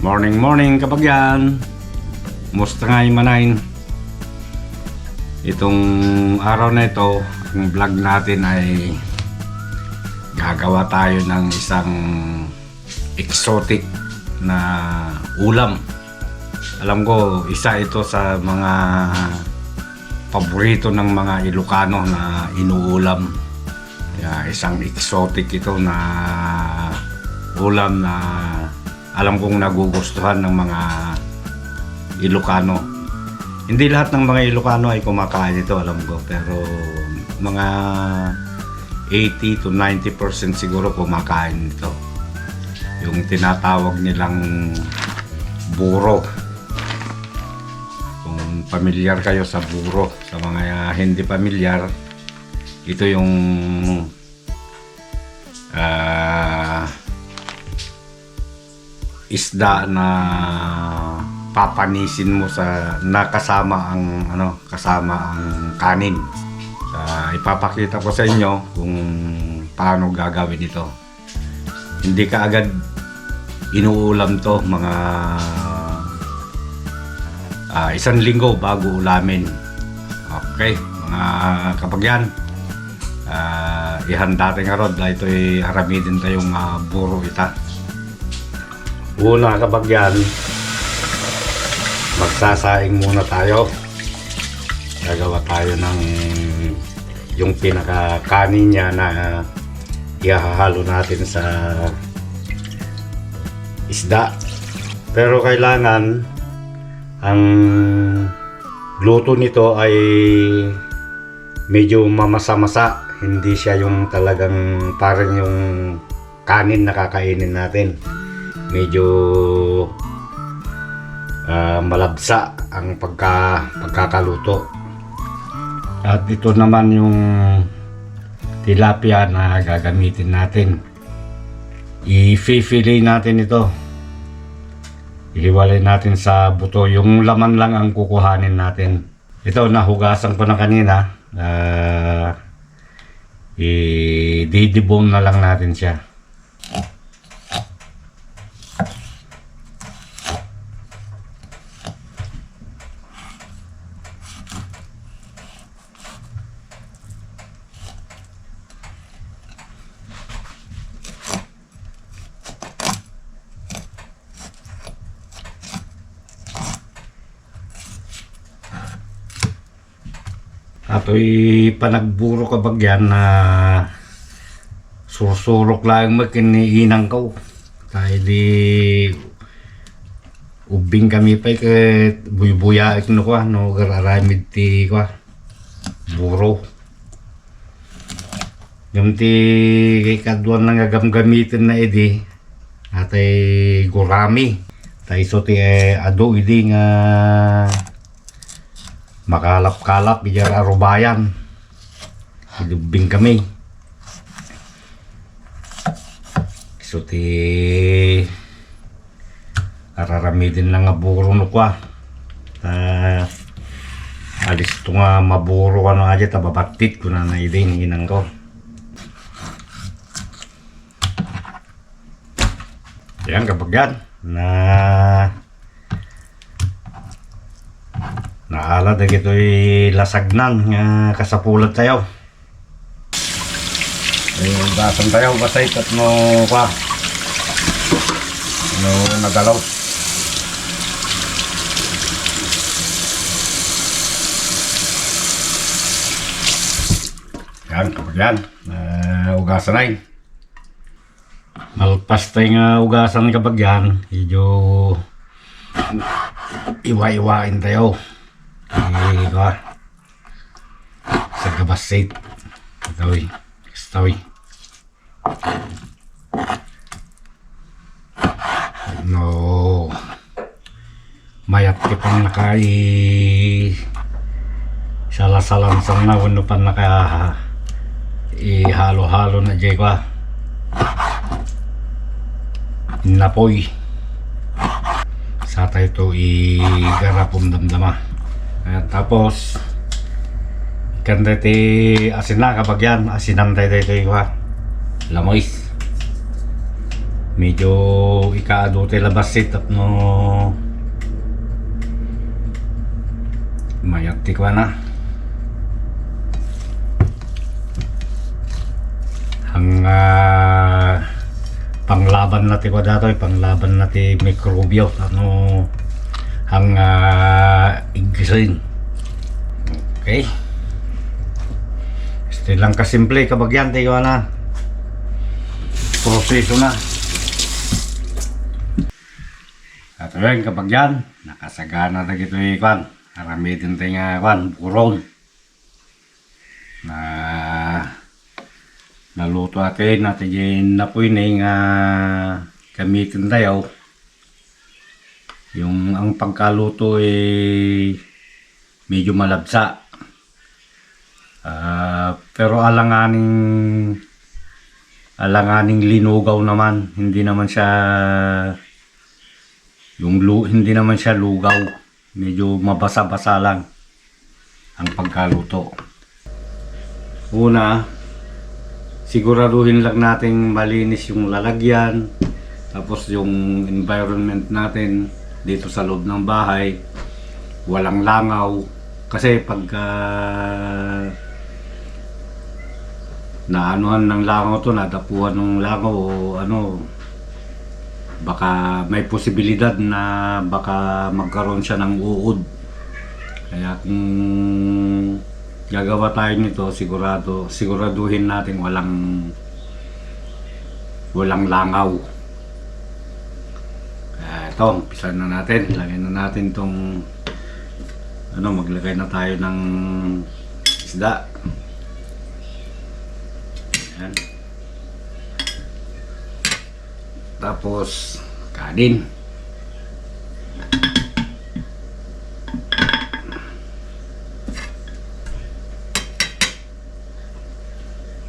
Morning kabagyan. Musta nga yung manain? Itong araw na ito, ang vlog natin ay gagawa tayo ng isang exotic na ulam. Alam ko, isa ito sa mga paborito ng mga Ilocano na inuulam. Isang exotic ito na ulam na alam kong nagugustuhan ng mga Ilocano. Hindi lahat ng mga Ilocano ay kumakain ito, alam ko, pero mga 80 to 90% siguro kumakain ito. Yung tinatawag nilang buro. Kung pamilyar kayo sa buro, sa mga hindi pamilyar, ito yung isda na papanisin mo sa nakasama ang kanin. Ipapakita ko sa inyo kung paano gagawin ito. Hindi ka agad inuulam to, mga isang linggo bago ulamin. Okay, mga kapagyan, ihanda tayo nga rod dahil ito'y aramidin tayong buro ita. Una kabagyan, magsasaing muna tayo. Gagawa tayo ng yung pinakakanin niya na ihahalo natin sa isda. Pero kailangan ang luto nito ay medyo mamasa-masa. Hindi siya yung talagang parang yung kanin na kakainin natin. Medyo malabsa ang pagkakaluto. At ito naman yung tilapia na gagamitin natin. I-fillet natin ito. Ihiwalay natin sa buto. Yung laman lang ang kukuhanin natin. Ito, nahugasan ko na kanina. I-didibong na lang natin siya. Ato'y panagburo kabagyan na sursurok lang makiniinang ko. Dahil di ubing kami pa buy-buya ikno ko no gararamid ti ko buro. Yung ti kaduan lang gamitin na edi atay gurami. Tay so ti ado idi nga makalap-kalap bijar arubayan. Hidubing kami. So ti araramidin lang nga buro no kwa. Alis ito nga maburo ka na aja tababatit ko na naidin hinang ko. Yan kapagyan na naala na ito'y lasagnan nga kasapulat tayo. Ayun, dasan tayo basay at no kwa no nagalaw. Yan kapagyan, ugasan ay malpas tayo nga ugasan kapagyan, medyo iwa-iwain tayo. Sa gabasit Stawi no mayat ki pang nakai salah-salang sang na wano pa naka ihalo-halo na jay kwa napoy sa tayo to igarapong damdama. Tapos kanda ti asin na kapag yan asinan tayo lamoy Medyo ikaadute labasit at no mayakti ko na. Ang panglaban natin ko dato, panglaban natin mikrobyo ano ang igrisin. Okay. Este lang kasimple kabagyan tayo na. Proseso na. At ayun kapag yan, nakasagana na ito ikwan. Aramitin tayo nga ikwan, buron. Na naluto atin yung napoy na yung gamitin tayo. Yung ang pagkaluto medyo malabsa. Pero alanganing linugaw naman, hindi naman siya hindi naman siya lugaw, medyo mabasa-basa lang ang pagkaluto. Una, siguraduhin lang nating malinis yung lalagyan, tapos yung environment natin dito sa loob ng bahay, walang langaw, kasi pagka naanuhan ng langaw to, nadapuhan ng langaw o ano, baka may posibilidad na baka magkaroon siya ng uod. Kaya kung gagawa tayo nito, siguraduhin natin walang langaw. Ito, umpisan na natin. Lagyan na natin tong maglagay na tayo ng isda. Ayan. Tapos kanin.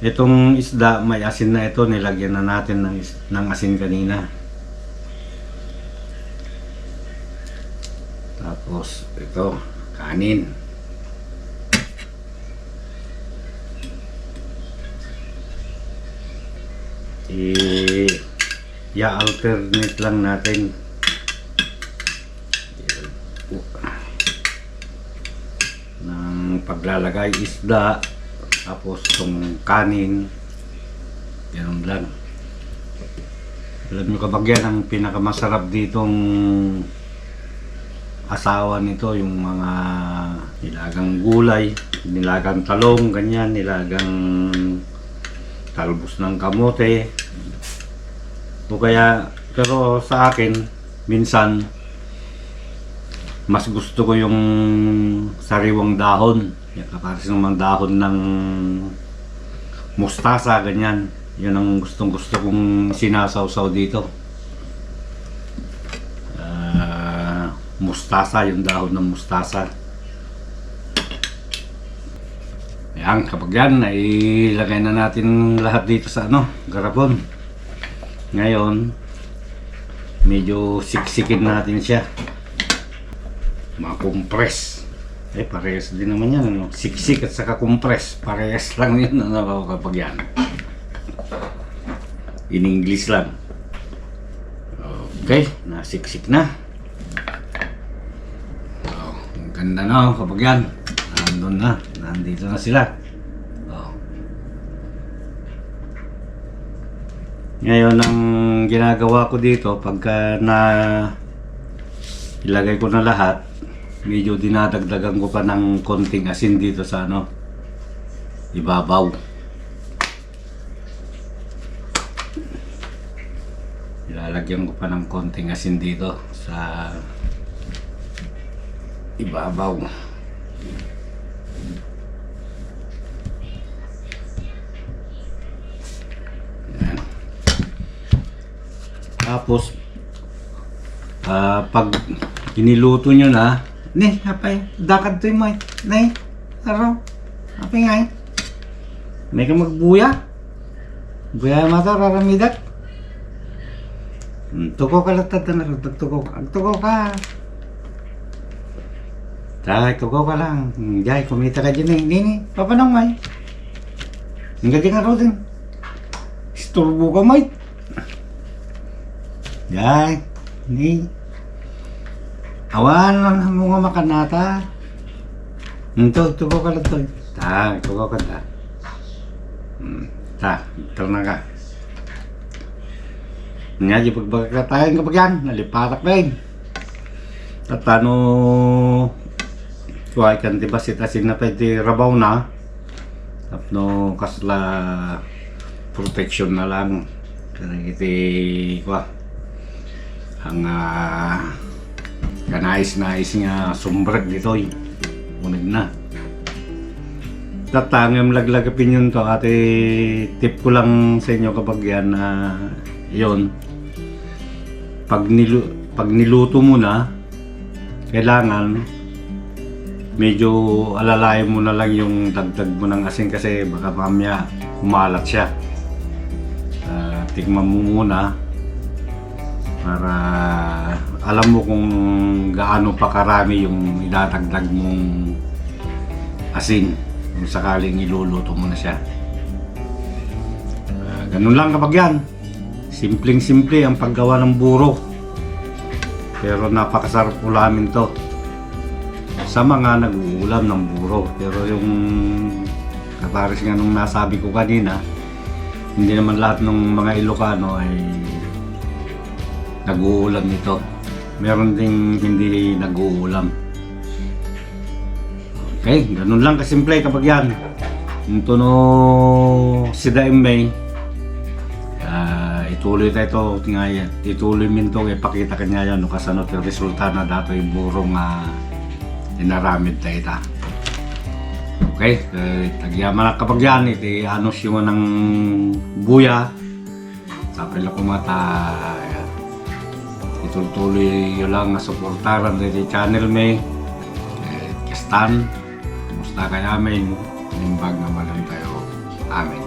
Itong isda may asin na ito, nilagyan na natin ng asin kanina. Tapos ito, kanin. I-alternate lang natin ng paglalagay isda, tapos itong kanin, ganun lang. Alam nyo kabagyan, ang pinakamasarap ditong asawa nito, yung mga nilagang gulay, nilagang talong, ganyan, nilagang talbos ng kamote. O kaya, pero sa akin, minsan, mas gusto ko yung sariwang dahon. Kapares naman dahon ng mustasa, ganyan. Yun ang gustong gusto kong sinasawsaw dito. Mustasa, yung dahon ng mustasa. Ayan, kapag yan, ilagay na natin lahat dito sa garapon. Ngayon, medyo siksikin natin siya. Makompress. Parehas din naman yan. Siksik at saka compress. Parehas lang yun kapag yan. In English lang. Okay, nasiksik na. Ang ganda na kapag yan. Nandun na. Nandito na sila. Ngayon, ang ginagawa ko dito, pagka ilagay ko na lahat, medyo dinadagdagan ko pa ng konting asin dito sa ibabaw. Ilalagyan ko pa ng konting asin dito sa ibabaw. Tapos pag iniluto nyo na, hapay, dakad to yung may, araw, hapay nga may ka magbuya, buya mata, raramidak. Tuko ka latad na rin, tuko ka. Tuko ka lang, jay, kumita ka dyan hindi, papanong may. Ang galing nga rin, isturbo ka may. Yan. Ni. Awan lang ang mga makanata. Ito ko ka lang to. Ito ko ka ta. Ito na ka. Nga, di pagkakatayan kapag yan, nalipatak na yun. At ano, kuhay kan diba sitasin na pwede rabaw na. Tapno kasla protection na lang. Kaya iti, kuha. Ang kanais-nais nga sumbrag dito eh. Unag na. Tatangam laglagapin yun to. Ate, tip ko lang sa inyo kapag yan na yun. Pag niluto mo na, kailangan medyo alalayan mo na lang yung dagdag mo ng asin kasi baka mamaya kumalat siya. Tikman mo muna para alam mo kung gaano pa karami yung idadagdag mong asin kung sakaling iluluto mo na siya. Ganun lang kapag yan. Simpleng-simple ang paggawa ng buro. Pero napakasarap ulamin to. Sa mga nag-uulam ng buro. Pero yung kataris nga nung nasabi ko kanina, hindi naman lahat ng mga Ilocano ay nag-uulam nito. Meron ding hindi nag-uulam. Okay, ganun lang kasimple kapag yan. Ito no si Daimay. Ituloy tayo ito nga yan. Ituloy min ito ipakita kanya yan no kasano yung resulta na dato yung burong inaramid tayo ita. Okay, tagyaman na kapag yan iti anos yung ng buya sabi lang kumata ituloy yun lang nga supportaran dito channel may kastan kumusta kaya may nimbag naman tayo amin.